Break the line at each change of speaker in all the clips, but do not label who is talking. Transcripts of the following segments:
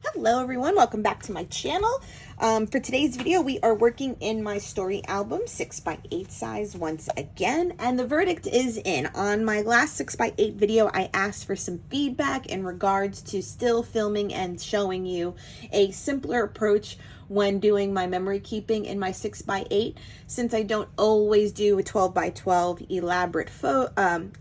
Hello everyone, welcome back to my channel. For today's video, we are working in my story album 6x8 size once again, and the verdict is in. On my last 6x8 video, I asked for some feedback in regards to still filming and showing you a simpler approach when doing my memory keeping in my 6x8. Since I don't always do a 12x12 elaborate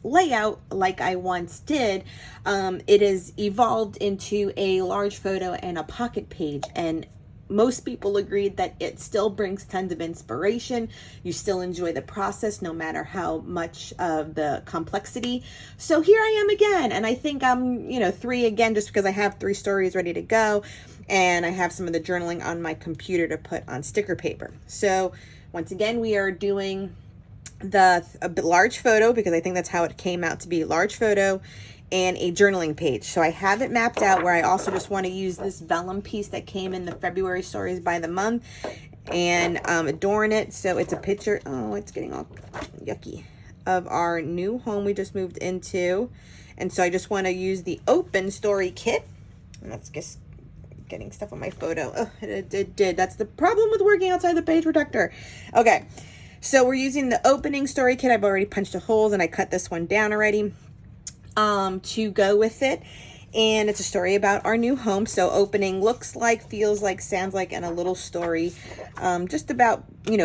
layout like I once did, it has evolved into a large photo and a pocket page, and most people agreed that it still brings tons of inspiration. You still enjoy the process no matter how much of the complexity. So here I am again, and I think I'm, three again, just because I have 3 stories ready to go, and I have some of the journaling on my computer to put on sticker paper. So once again, we are doing a large photo, because I think that's how it came out to be, large photo and a journaling page. So I have it mapped out where I also just want to use this vellum piece that came in the February stories by the month and adorn it. So it's a picture, oh, it's getting all yucky, of our new home we just moved into. And so I just want to use the open story kit. And that's just getting stuff on my photo. Oh, it did. That's the problem with working outside the page protector. Okay, so we're using the opening story kit. I've already punched the holes and I cut this one down already to go with it. And it's a story about our new home. So opening looks like, feels like, sounds like, and a little story just about,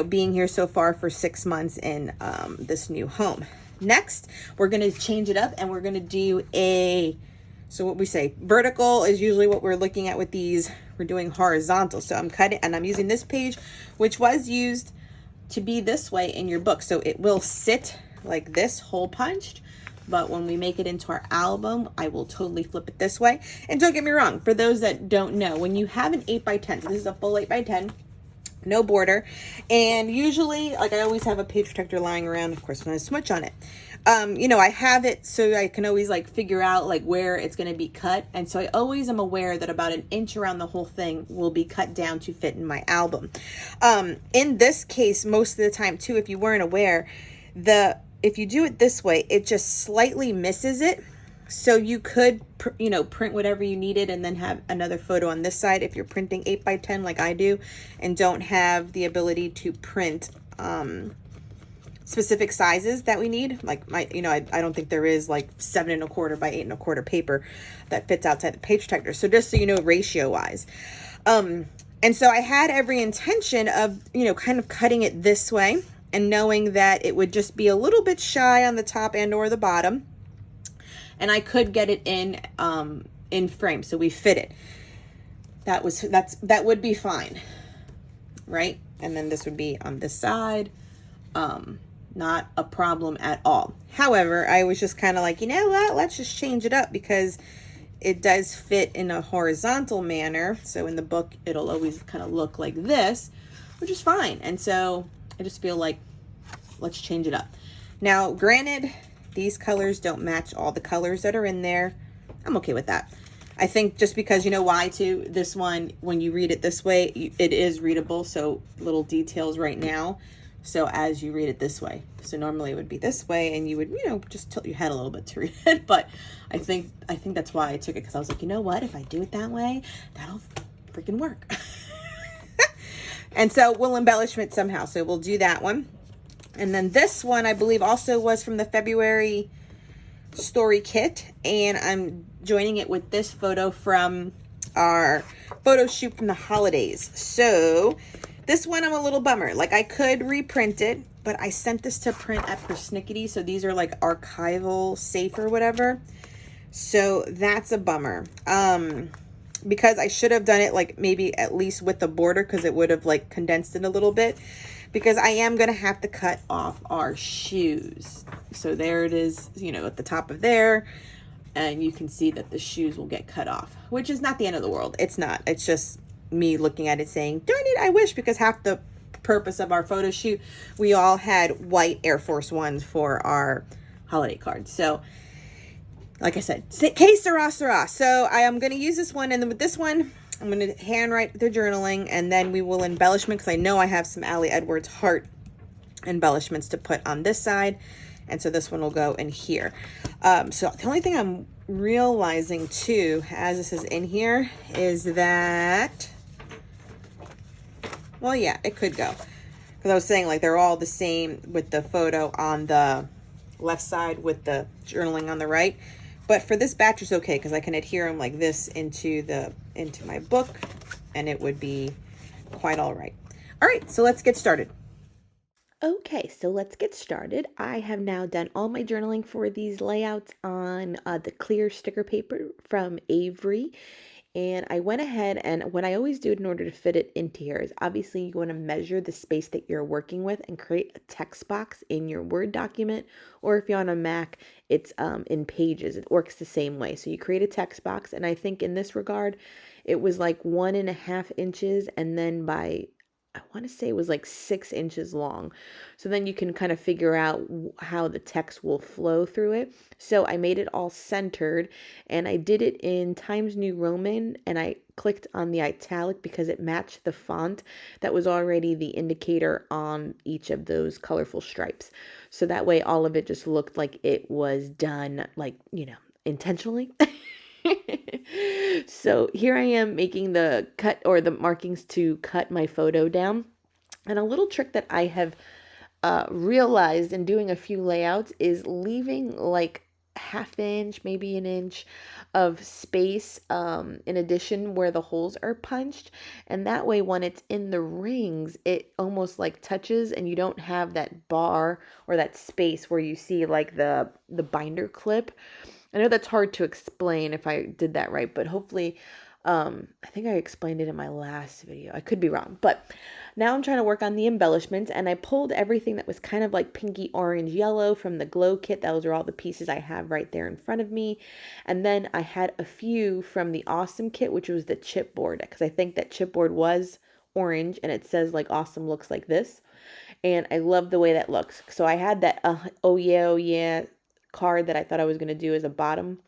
being here so far for 6 months in this new home. Next, we're going to change it up and we're going to do so what we say, vertical is usually what we're looking at with these. We're doing horizontal. So I'm cutting, and I'm using this page, which was used to be this way in your book. So it will sit like this, hole punched. But when we make it into our album, I will totally flip it this way. And don't get me wrong, for those that don't know, when you have an 8x10, so this is a full 8x10, no border, and usually, like, I always have a page protector lying around, of course, when I smudge on it. I have it so I can always figure out where it's going to be cut. And so I always am aware that about 1 inch around the whole thing will be cut down to fit in my album. In this case, most of the time too, if you weren't aware, if you do it this way, it just slightly misses it. So you could, print whatever you needed and then have another photo on this side if you're printing 8x10 like I do and don't have the ability to print specific sizes that we need. I don't think there is 7 1/4 by 8 1/4 paper that fits outside the page protector. So just so you know, ratio wise. And so I had every intention of, kind of cutting it this way, and knowing that it would just be a little bit shy on the top and or the bottom, and I could get it in frame, so we fit it. That would be fine, right? And then this would be on this side, not a problem at all. However, I was just kind of like, you know what, let's just change it up, because it does fit in a horizontal manner. So in the book, it'll always kind of look like this, which is fine. And so I just feel like, let's change it up. Now, granted, these colors don't match all the colors that are in there. I'm okay with that. I think just because, why too, this one, when you read it this way, it is readable. So little details right now. So as you read it this way, so normally it would be this way, and you would, just tilt your head a little bit to read it. But I think that's why I took it, because I was like, you know what, if I do it that way, that'll freaking work. And so we'll embellish it somehow. So we'll do that one. And then this one, I believe, also was from the February story kit. And I'm joining it with this photo from our photo shoot from the holidays. So this one, I'm a little bummer. I could reprint it, but I sent this to print at Persnickety. So these are archival safe or whatever. So that's a bummer. Because I should have done it maybe at least with the border, because it would have condensed it a little bit, because I am going to have to cut off our shoes. So there it is, at the top of there, and you can see that the shoes will get cut off, which is not the end of the world. It's not. It's just me looking at it saying, darn it, I wish, because half the purpose of our photo shoot, we all had white Air Force Ones for our holiday cards. So like I said, que sera, sera. So I am going to use this one, and then with this one, I'm going to handwrite the journaling, and then we will embellishment, because I know I have some Allie Edwards heart embellishments to put on this side, and so this one will go in here. So the only thing I'm realizing too, as this is in here, is that, well, yeah, it could go. Because I was saying, like, they're all the same with the photo on the left side with the journaling on the right. But for this batch, it's okay because I can adhere them like this into my book, and it would be quite all right. All right, so let's get started. Okay, so let's get started. I have now done all my journaling for these layouts on the clear sticker paper from Avery. And I went ahead, and what I always do in order to fit it into here is obviously you want to measure the space that you're working with and create a text box in your Word document, or if you're on a Mac, it's in Pages. It works the same way. So you create a text box, and I think in this regard, it was like 1.5 inches, and then I want to say it was like 6 inches long. So then you can kind of figure out how the text will flow through it. So I made it all centered, and I did it in Times New Roman, and I clicked on the italic because it matched the font that was already the indicator on each of those colorful stripes. So that way all of it just looked like it was done, like, intentionally. So here I am making the cut or the markings to cut my photo down. And a little trick that I have realized in doing a few layouts is leaving like 1/2 inch, maybe 1 inch of space in addition where the holes are punched. And that way when it's in the rings, it almost like touches and you don't have that bar or that space where you see like the binder clip. I know that's hard to explain if I did that right, but hopefully, I think I explained it in my last video. I could be wrong, but now I'm trying to work on the embellishments, and I pulled everything that was kind of like pinky orange yellow from the glow kit. Those are all the pieces I have right there in front of me. And then I had a few from the Awesome kit, which was the chipboard, because I think that chipboard was orange and it says like Awesome looks like this. And I love the way that looks. So I had that oh yeah card that I thought I was going to do as a bottom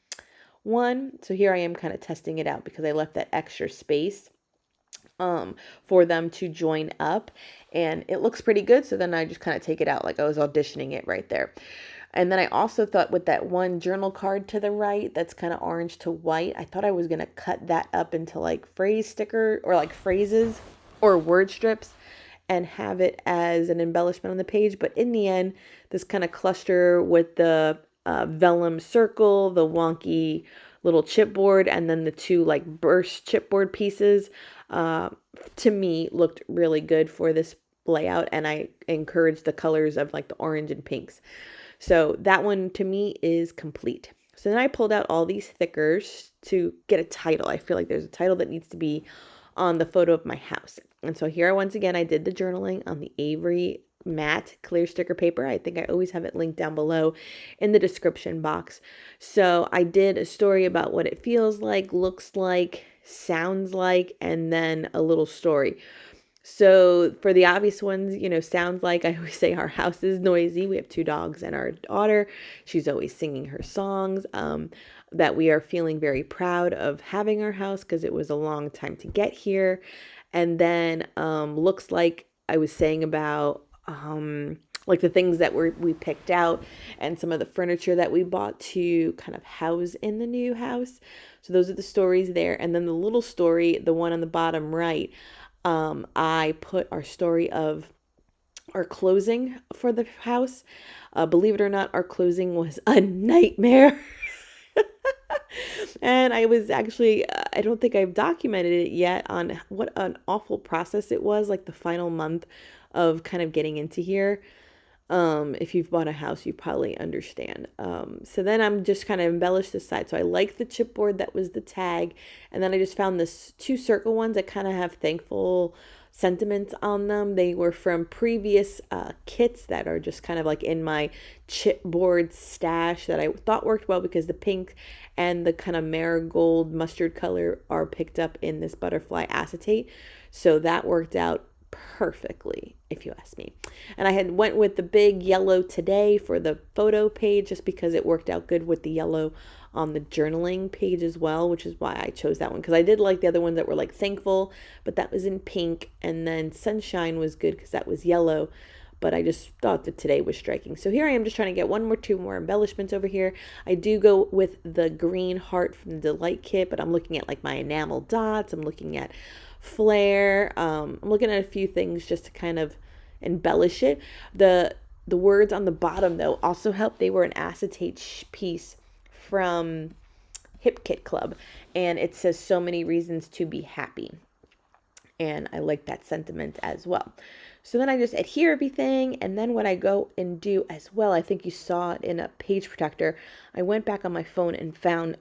one. So here I am kind of testing it out because I left that extra space for them to join up, and it looks pretty good. So then I just kind of take it out like I was auditioning it right there. And then I also thought with that one journal card to the right that's kind of orange to white, I thought I was going to cut that up into like phrase sticker or like phrases or word strips and have it as an embellishment on the page. But in the end, this kind of cluster with the vellum circle, the wonky little chipboard, and then the two like burst chipboard pieces, to me looked really good for this layout. And I encouraged the colors of like the orange and pinks. So that one to me is complete. So then I pulled out all these thickers to get a title. I feel like there's a title that needs to be on the photo of my house. And so here, once again, I did the journaling on the Avery matte clear sticker paper. I think I always have it linked down below in the description box. So I did a story about what it feels like, looks like, sounds like, and then a little story. So for the obvious ones, sounds like, I always say our house is noisy. We have 2 dogs and our daughter. She's always singing her songs. That we are feeling very proud of having our house because it was a long time to get here. And then looks like, I was saying about like the things that we picked out and some of the furniture that we bought to kind of house in the new house. So those are the stories there. And then the little story, the one on the bottom right, I put our story of our closing for the house. Believe it or not, our closing was a nightmare. And I was actually, I don't think I've documented it yet on what an awful process it was, like the final month of kind of getting into here. If you've bought a house, you probably understand. So then I'm just kind of embellished this side. So I like the chipboard that was the tag. And then I just found this 2 circle ones that kind of have thankful sentiments on them. They were from previous kits that are just kind of like in my chipboard stash that I thought worked well because the pink and the kind of marigold mustard color are picked up in this butterfly acetate. So that worked out perfectly, if you ask me. And I had went with the big yellow today for the photo page just because it worked out good with the yellow on the journaling page as well, which is why I chose that one, because I did like the other ones that were like thankful, but that was in pink. And then sunshine was good because that was yellow,
but I just thought that today was striking. So here I am just trying to get two more embellishments over here. I do go with the green heart from the Delight kit, but I'm looking at like my enamel dots. I'm looking at flare. I'm looking at a few things just to kind of embellish it. The words on the bottom though also help. They were an acetate piece from Hip Kit Club, and it says so many reasons to be happy, and I like that sentiment as well. So then I just adhere everything, and then what I go and do as well, I think you saw it in a page protector, I went back on my phone and found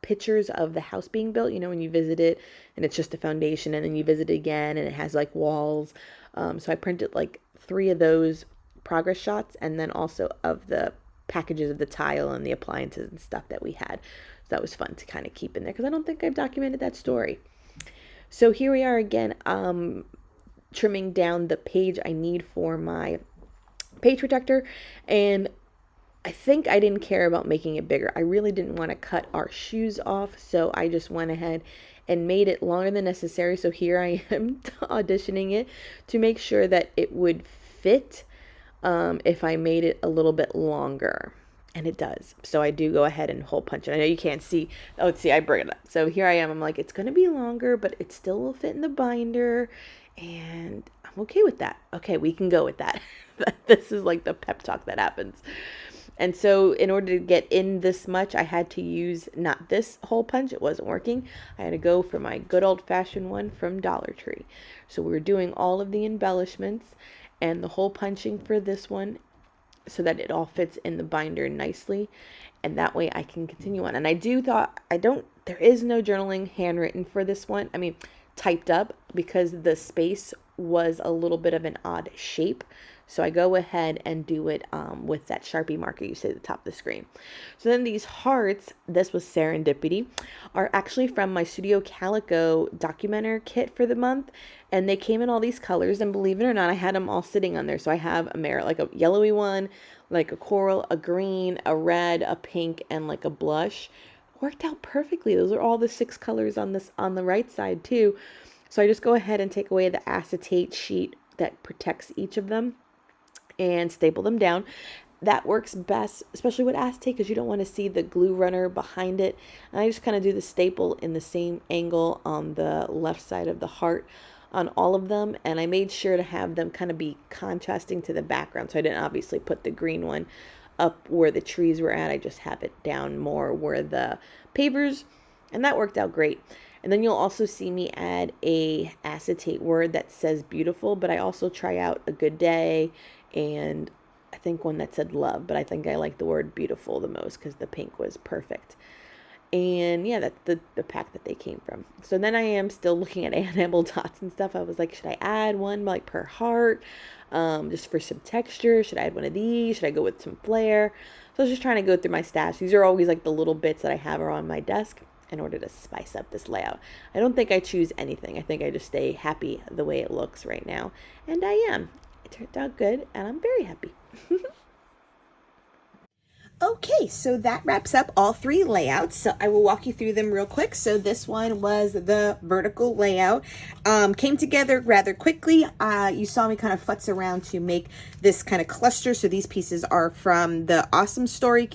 pictures of the house being built, you know, when you visit it and it's just a foundation, and then you visit it again and it has like walls. So I printed like 3 of those progress shots, and then also of the packages of the tile and the appliances and stuff that we had. So that was fun to kind of keep in there because I don't think I've documented that story. So here we are again, trimming down the page I need for my page protector, and I think I didn't care about making it bigger. I really didn't want to cut our shoes off, so I just went ahead and made it longer than necessary. So here I am auditioning it to make sure that it would fit if I made it a little bit longer. And it does. So I do go ahead and hole punch it. I know you can't see. Oh, see, I bring it up. So here I am. I'm like, it's going to be longer, but it still will fit in the binder. And I'm okay with that. Okay, we can go with that. This is like the pep talk that happens. And so in order to get in this much, I had to use not this hole punch. It wasn't working. I had to go for my good old-fashioned one from Dollar Tree. So we were doing all of the embellishments and the hole punching for this one so that it all fits in the binder nicely, and that way I can continue on. And there is no journaling handwritten for this one. I mean, typed up, because the space was a little bit of an odd shape. So I go ahead and do it with that Sharpie marker you see at the top of the screen. So then these hearts, this was Serendipity, are actually from my Studio Calico documenter kit for the month. And they came in all these colors, and believe it or not, I had them all sitting on there. So I have like a yellowy one, like a coral, a green, a red, a pink, and like a blush. Worked out perfectly. Those are all the 6 colors on the right side too. So I just go ahead and take away the acetate sheet that protects each of them and staple them down. That works best, especially with acetate, because you don't want to see the glue runner behind it. And I just kind of do the staple in the same angle on the left side of the heart on all of them, and I made sure to have them kind of be contrasting to the background. So I didn't obviously put the green one up where the trees were at. I just have it down more where the pavers, and that worked out great. And then you'll also see me add a acetate word that says beautiful, but I also try out a good day, and I think one that said love, but I think I like the word beautiful the most because the pink was perfect. And yeah, that's the pack that they came from. So then I am still looking at enamel dots and stuff. I was like, should I add one like per heart, just for some texture? Should I add one of these? Should I go with some flair? So I was just trying to go through my stash. These are always like the little bits that I have are on my desk in order to spice up this layout. I don't think I choose anything. I think I just stay happy the way it looks right now. And I am. It turned out good, and I'm very happy.
Okay, so that wraps up all 3 layouts. So I will walk you through them real quick. So this one was the vertical layout. Came together rather quickly. You saw me kind of futz around to make this kind of cluster. So these pieces are from the Awesome Story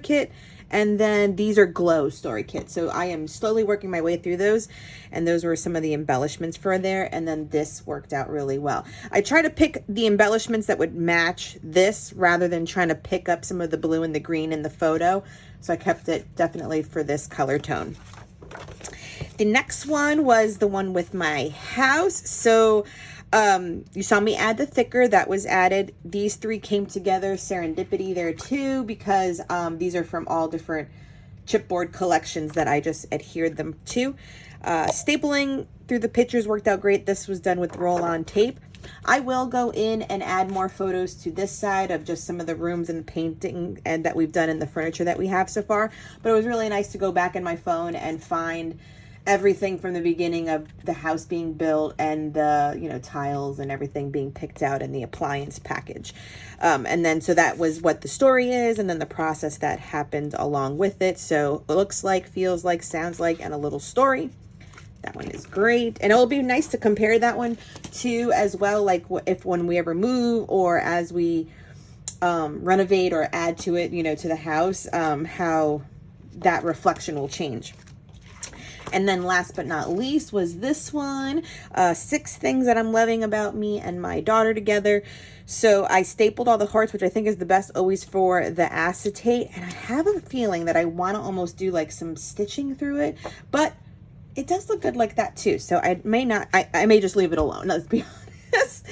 kit. And then these are Glow Story kits. So I am slowly working my way through those. And those were some of the embellishments for there. And then this worked out really well. I try to pick the embellishments that would match this rather than trying to pick up some of the blue and the green in the photo. So I kept it definitely for this color tone. The next one was the one with my house. So you saw me add the thicker that was added. These 3 came together, Serendipity there too, because these are from all different chipboard collections that I just adhered them to. Stapling through the pictures worked out great. This was done with roll-on tape. I will go in and add more photos to this side of just some of the rooms and painting and that we've done in the furniture that we have so far. But it was really nice to go back in my phone and find everything from the beginning of the house being built and the, you know, tiles and everything being picked out in the appliance package. And then, so that was what the story is, and then the process that happened along with it. So it looks like, feels like, sounds like, and a little story. That one is great. And it'll be nice to compare that one to as well, like if when we ever move or as we renovate or add to it, you know, to the house, how that reflection will change. And then last but not least was this one, 6 things that I'm loving about me and my daughter together. So I stapled all the hearts, which I think is the best always for the acetate. And I have a feeling that I want to almost do like some stitching through it, but it does look good like that too. So I may not, I may just leave it alone. Let's be honest.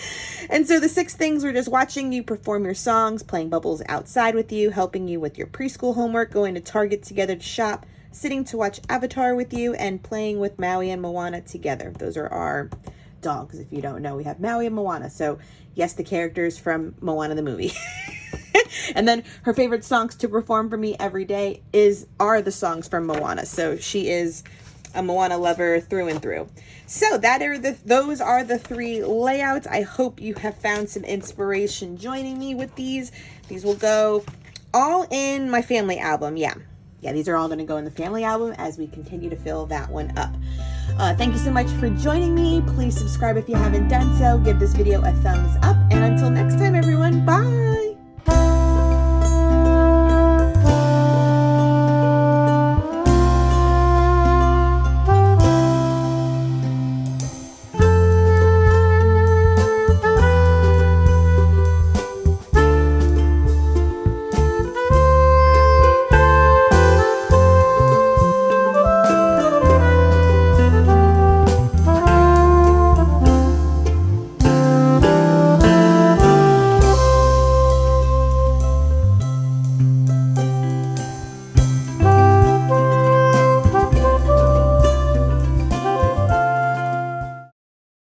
And so the 6 things were just watching you perform your songs, playing bubbles outside with you, helping you with your preschool homework, going to Target together to shop, sitting to watch Avatar with you, and playing with Maui and Moana together. Those are our dogs. If you don't know, we have Maui and Moana. So yes, the characters from Moana the movie. And then her favorite songs to perform for me every day are the songs from Moana. So she is a Moana lover through and through. So those are the 3 layouts. I hope you have found some inspiration joining me with these. These will go all in my family album. Yeah, these are all going to go in the family album as we continue to fill that one up. Thank you so much for joining me. Please subscribe if you haven't done so. Give this video a thumbs up. And until next time, everyone, bye.